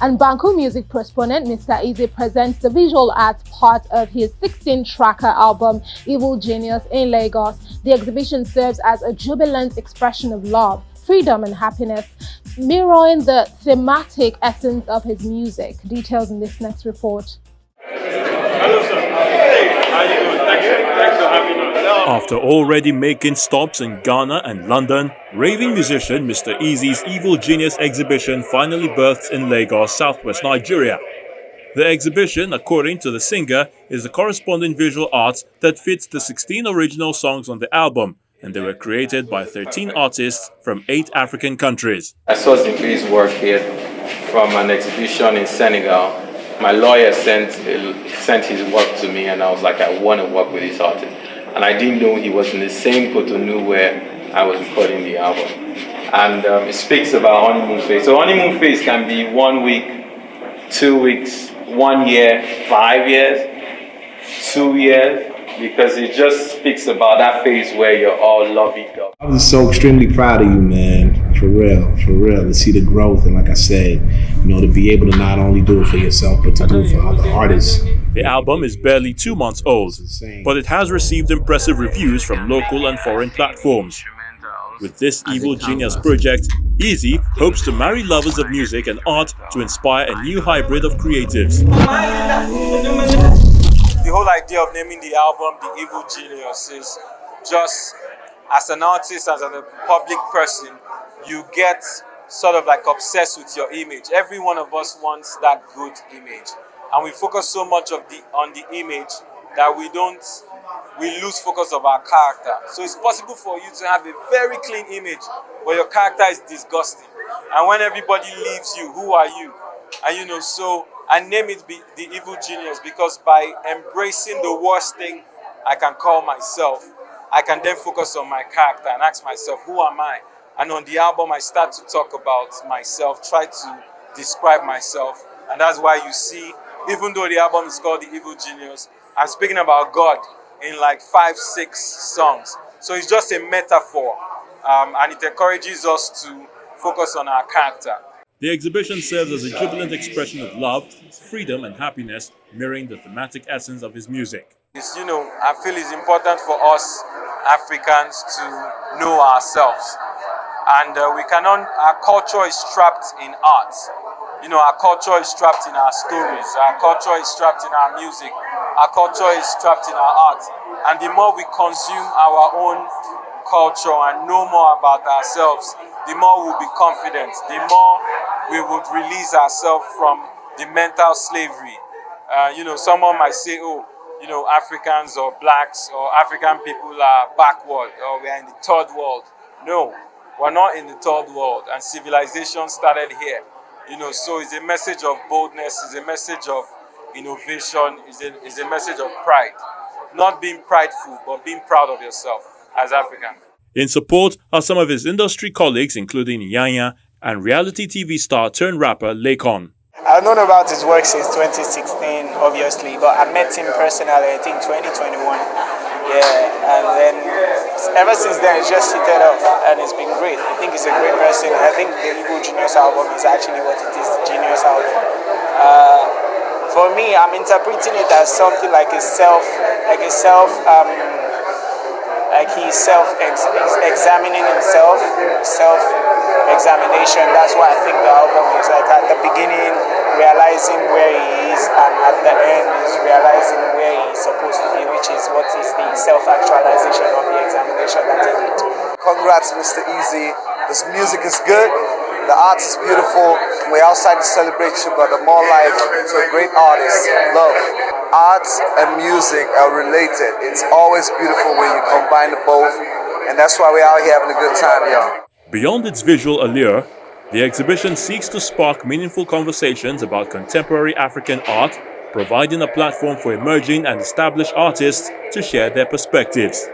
And Banku music correspondent Mr. Eazi presents the visual art part of his 16-tracker album, Evil Genius, in Lagos. The exhibition serves as a jubilant expression of love, freedom and happiness, mirroring the thematic essence of his music. Details in this next report. Hello, sir. Hey, how you doing? Thanks for having us. After already making stops in Ghana and London, raving musician Mr. Eazi's Evil Genius exhibition finally birthed in Lagos, southwest Nigeria. The exhibition, according to the singer, is the corresponding visual art that fits the 16 original songs on the album, and they were created by 13 artists from 8 African countries. I saw Zimbri's work here from an exhibition in Senegal. My lawyer sent his work to me, and I was like, I want to work with this artist. And I didn't know he was in the same Cotonou where I was recording the album. And it speaks about honeymoon phase. So honeymoon phase can be 1 week, 2 weeks, 1 year, 5 years, 2 years, because it just speaks about that phase where you're all lovey-dovey. I was so extremely proud of you, man, for real, to see the growth. And like I said, to be able to not only do it for yourself, but to do it for other artists. The album is barely 2 months old, but it has received impressive reviews from local and foreign platforms. With this Evil Genius project, Eazi hopes to marry lovers of music and art to inspire a new hybrid of creatives. The whole idea of naming the album The Evil Genius is just, as an artist, as a public person, you get sort of like obsessed with your image. Every one of us wants that good image. And we focus so much on the image that we lose focus of our character. So it's possible for you to have a very clean image, but your character is disgusting. And when everybody leaves you, who are you? And so I name it The Evil Genius because by embracing the worst thing I can call myself, I can then focus on my character and ask myself, who am I? And on the album, I start to talk about myself, try to describe myself. And that's why you see, even though the album is called The Evil Genius, I'm speaking about God in like 5, 6 songs. So it's just a metaphor, and it encourages us to focus on our character. The exhibition serves as a jubilant expression of love, freedom and happiness, mirroring the thematic essence of his music. I feel it's important for us Africans to know ourselves. And our culture is trapped in art. Our culture is trapped in our stories. Our culture is trapped in our music. Our culture is trapped in our art. And the more we consume our own culture and know more about ourselves, the more we'll be confident, the more we would release ourselves from the mental slavery. Someone might say, Africans or blacks or African people are backward or we are in the third world. No, we're not in the third world, and civilization started here. So it's a message of boldness, it's a message of innovation, it's a message of pride. Not being prideful, but being proud of yourself as African. In support are some of his industry colleagues, including Yanya and reality TV star turned rapper Lakon. I've known about his work since 2016, obviously, but I met him personally, I think 2021. And then ever since then, it's just heated up, and it's been great. I think he's a great person. I think the Evil Genius album is actually what it is, the Genius album. For me, I'm interpreting it as something like he's self-examining himself, self-examination. That's why I think the album is like at the beginning, realizing where he is, and at the end is realizing where he's supposed to be, which is what is the self-actualization of the examination that he did. Congrats, Mr. Eazi. This music is good. The art is beautiful. We're outside the celebration, but the more life to a great artist. Love. Art and music are related. It's always beautiful when you combine the both, and that's why we're out here having a good time, y'all. Beyond its visual allure, the exhibition seeks to spark meaningful conversations about contemporary African art, providing a platform for emerging and established artists to share their perspectives.